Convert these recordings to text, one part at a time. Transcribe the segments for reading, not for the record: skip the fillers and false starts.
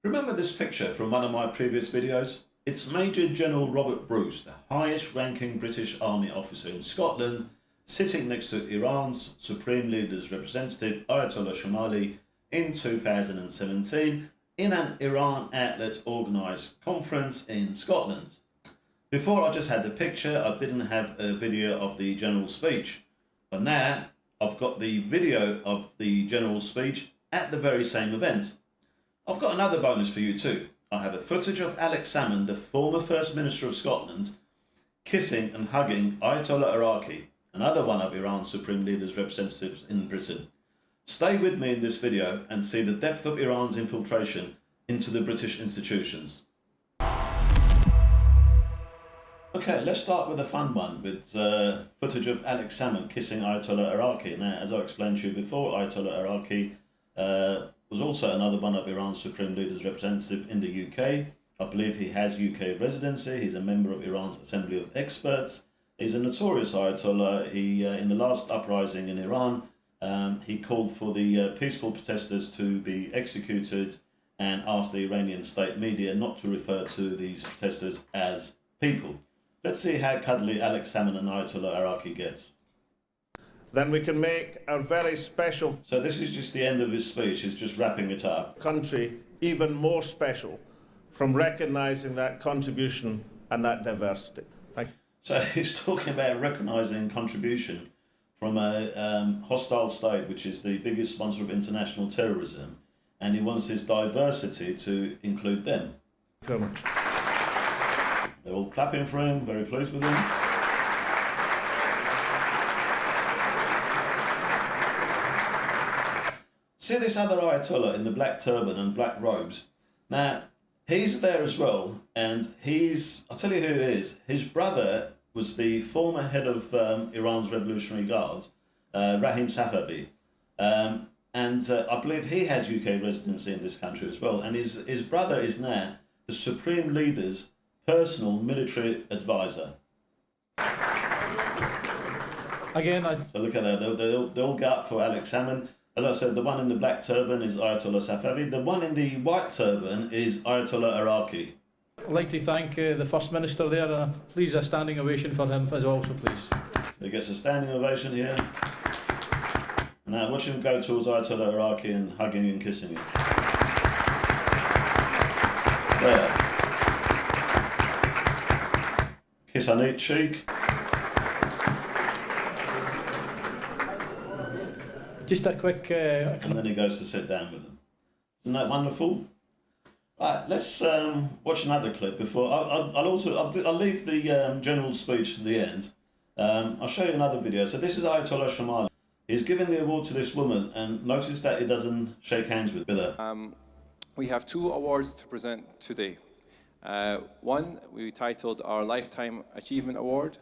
Remember this picture from one of my previous videos? It's Major General Robert Bruce, the highest ranking British Army officer in Scotland, sitting next to Iran's Supreme Leader's representative Ayatollah Khamenei in 2017 in an Iran outlet organised conference in Scotland. Before I just had the picture, I didn't have a video of the general's speech, but now I've got the video of the general's speech at the very same event. I've got another bonus for you too. I have a footage of Alex Salmond, the former First Minister of Scotland, kissing and hugging Ayatollah Araki, another one of Iran's Supreme Leader's representatives in Britain. Stay with me in this video and see the depth of Iran's infiltration into the British institutions. Okay, let's start with a fun one with footage of Alex Salmond kissing Ayatollah Araki. Now, as I explained to you before, Ayatollah Araki was also another one of Iran's Supreme Leader's representative in the UK. I believe he has UK residency. He's a member of Iran's Assembly of Experts. He's a notorious Ayatollah. He, in the last uprising in Iran, he called for the peaceful protesters to be executed and asked the Iranian state media not to refer to these protesters as people. Let's see how cuddly Alex Salmond and Ayatollah Araki get. Then we can make our very special So this is just the end of his speech. He's just wrapping it up. country even more special from recognising that contribution and that diversity. Thank you. So he's talking about recognising contribution from a hostile state, which is the biggest sponsor of international terrorism, and he wants his diversity to include them. Thank you very much. They're all clapping for him, very pleased with him. See this other Ayatollah in the black turban and black robes? Now, he's there as well, and I'll tell you who he is. His brother was the former head of Iran's Revolutionary Guard, Rahim Safavi. And I believe he has UK residency in this country as well. And his brother is now the Supreme Leader's personal military advisor. Again, So look at that, they'll all get up for Alex Salmond. As I said, the one in the black turban is Ayatollah Safavi. The one in the white turban is Ayatollah Araki. I'd like to thank the First Minister there. Please a standing ovation for him as also, please. He gets a standing ovation here. Now watch him go towards Ayatollah Araki and hugging and kissing him. There. Kiss on each cheek. Just a quick... And then he goes to sit down with them. Isn't that wonderful? Right, let's watch another clip before... I'll leave the general speech to the end. I'll show you another video. So this is Ayatollah Khamenei. He's giving the award to this woman, and notice that he doesn't shake hands with her. We have two awards to present today. One we titled our Lifetime Achievement Award,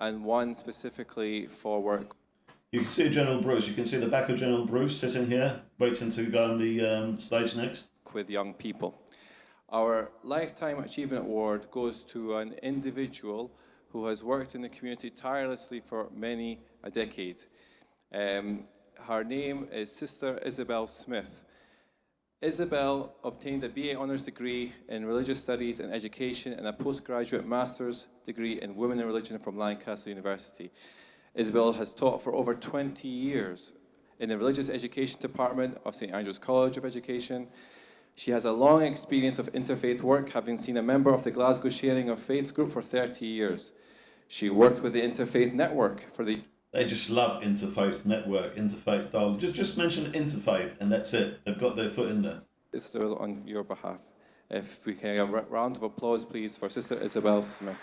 and one specifically for work. You can see General Bruce. You can see the back of General Bruce sitting here, waiting to go on the stage next. With young people. Our Lifetime Achievement Award goes to an individual who has worked in the community tirelessly for many a decade. Her name is Sister Isabelle Smith. Isabelle obtained a BA Honours degree in Religious Studies and Education and a postgraduate Master's degree in Women in Religion from Lancaster University. Isabelle has taught for over 20 years in the Religious Education Department of St. Andrew's College of Education. She has a long experience of interfaith work, having seen a member of the Glasgow Sharing of Faiths group for 30 years. She worked with the Interfaith Network for the... They just love Interfaith Network, Interfaith Dialogue. Just mention Interfaith and that's it. They've got their foot in there. Isabelle, on your behalf. If we can have a round of applause, please, for Sister Isabelle Smith.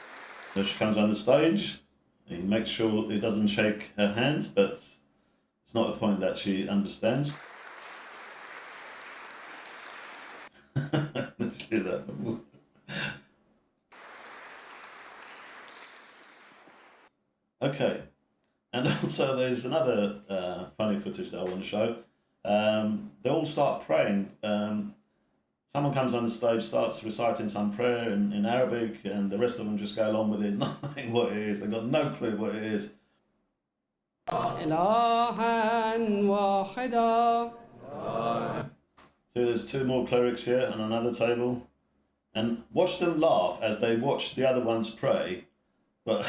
So she comes on the stage. He makes sure he doesn't shake her hands, but it's not a point that she understands. Let's do that. Okay. And also there's another funny footage that I want to show. They all start praying. Someone comes on the stage, starts reciting some prayer in Arabic, and the rest of them just go along with it, not knowing what it is. They've got no clue what it is. So there's two more clerics here on another table. And watch them laugh as they watch the other ones pray, but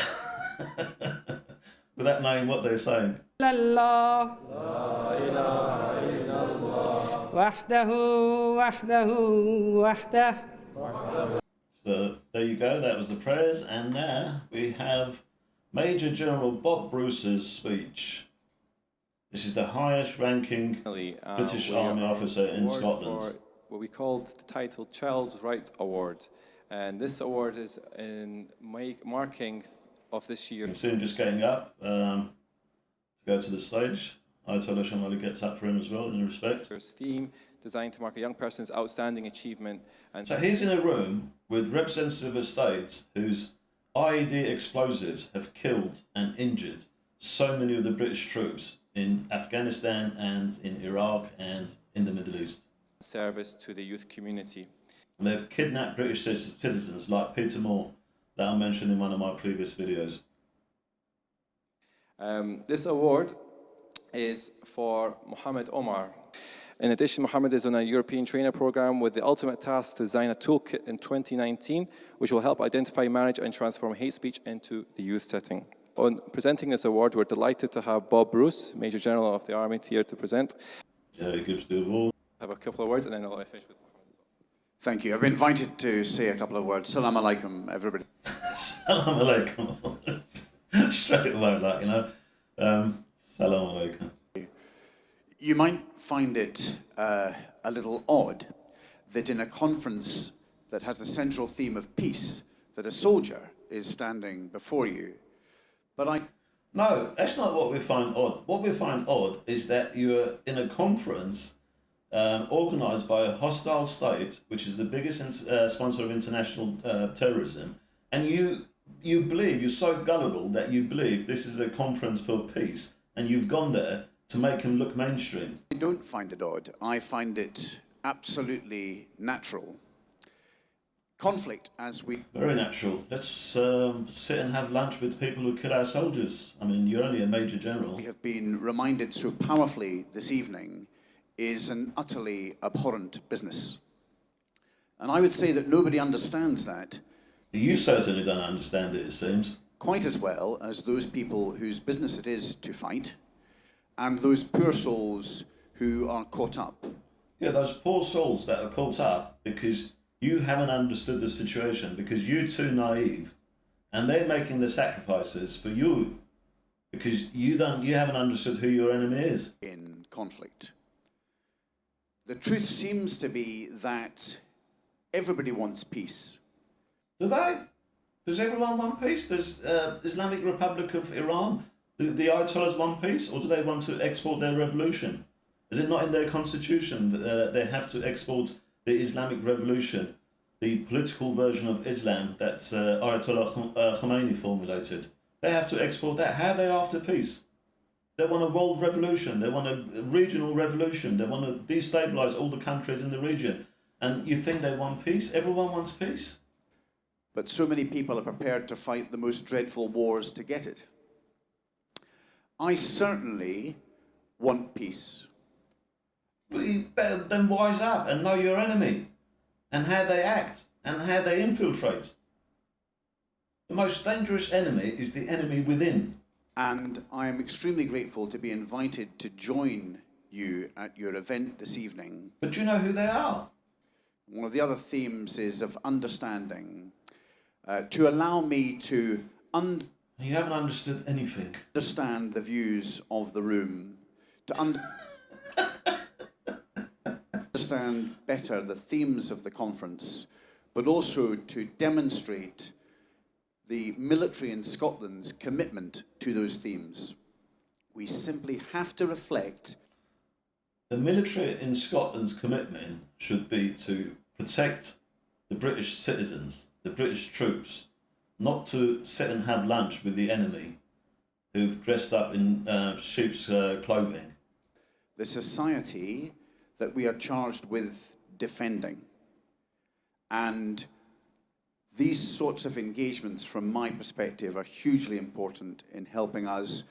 without knowing what they're saying. الله لا إله إلا الله وحده وحده وحده. So there you go, that was the prayers, and now we have Major General Bob Bruce's speech. This is the highest ranking British Army officer in Scotland. For what we called the title Child's Right Award. And this award is in marking of this year. You can see him just getting up to go to the stage. Ayatollah Araki gets up for him as well, in respect. There's theme designed to mark a young person's outstanding achievement. And so he's in a room with representative of states whose IED explosives have killed and injured so many of the British troops in Afghanistan and in Iraq and in the Middle East. Service to the youth community. And they've kidnapped British citizens like Peter Moore that I mentioned in one of my previous videos. This award is for Mohammed Omar. In addition, Mohammed is on a European trainer program with the ultimate task to design a toolkit in 2019, which will help identify, manage, and transform hate speech into the youth setting. On presenting this award, we're delighted to have Bob Bruce, Major General of the Army, here to present. Yeah, he gives the award. I have a couple of words, and then I'll finish with Mohammed. Thank you. I've been invited to say a couple of words. Salam alaikum, everybody. Salam alaikum. Straight away, like, you know. Salam alaikum. You might find it a little odd that in a conference that has the central theme of peace, that a soldier is standing before you. But No, that's not what we find odd. What we find odd is that you're in a conference organised by a hostile state, which is the biggest sponsor of international terrorism, and you believe, you're so gullible that you believe this is a conference for peace, and you've gone there to make him look mainstream. I don't find it odd. I find it absolutely natural. Conflict, as we... Very natural. Let's sit and have lunch with people who kill our soldiers. I mean, you're only a Major General. We have been reminded so powerfully this evening is an utterly abhorrent business. And I would say that nobody understands that. You certainly don't understand it, it seems. Quite as well as those people whose business it is to fight, and those poor souls who are caught up. Yeah, those poor souls that are caught up because you haven't understood the situation, because you're too naive, and they're making the sacrifices for you because you haven't understood who your enemy is. In conflict. The truth seems to be that everybody wants peace. Do they? Does everyone want peace? Does Islamic Republic of Iran, the Ayatollahs want peace, or do they want to export their revolution? Is it not in their constitution that they have to export the Islamic revolution, the political version of Islam that Ayatollah Khamenei formulated? They have to export that. How are they after peace? They want a world revolution. They want a regional revolution. They want to destabilize all the countries in the region. And you think they want peace? Everyone wants peace. But so many people are prepared to fight the most dreadful wars to get it. I certainly want peace. Well, you better then wise up and know your enemy and how they act and how they infiltrate. The most dangerous enemy is the enemy within. And I am extremely grateful to be invited to join you at your event this evening. But do you know who they are? One of the other themes is of understanding, to allow me to You haven't understood anything. understand the views of the room, to understand better the themes of the conference, but also to demonstrate the military in Scotland's commitment to those themes. We simply have to reflect. The military in Scotland's commitment should be to protect the British citizens, the British troops, not to sit and have lunch with the enemy who've dressed up in sheep's clothing. The society that we are charged with defending. And these sorts of engagements, from my perspective, are hugely important in helping us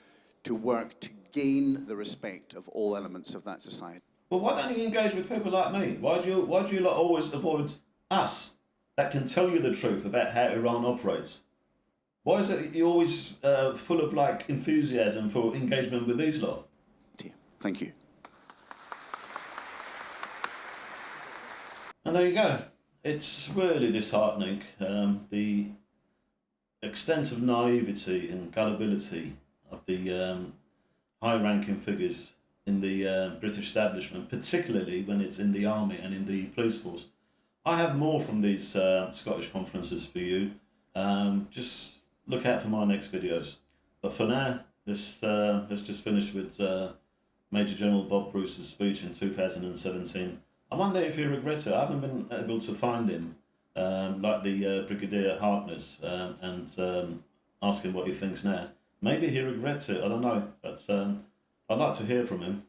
to work to gain the respect of all elements of that society. Well, why don't you engage with people like me? Why do you lot always avoid us that can tell you the truth about how Iran operates? Why is it you're always full of like enthusiasm for engagement with these lot? Thank you. And there you go. It's really disheartening, the extent of naivety and gullibility of the high-ranking figures in the British establishment, particularly when it's in the army and in the police force. I have more from these Scottish conferences for you. Just look out for my next videos. But for now, let's just finish with Major General Bob Bruce's speech in 2017. I wonder if he regrets it. I haven't been able to find him, like the Brigadier Harkness, and ask him what he thinks now. Maybe he regrets it, I don't know. But I'd like to hear from him.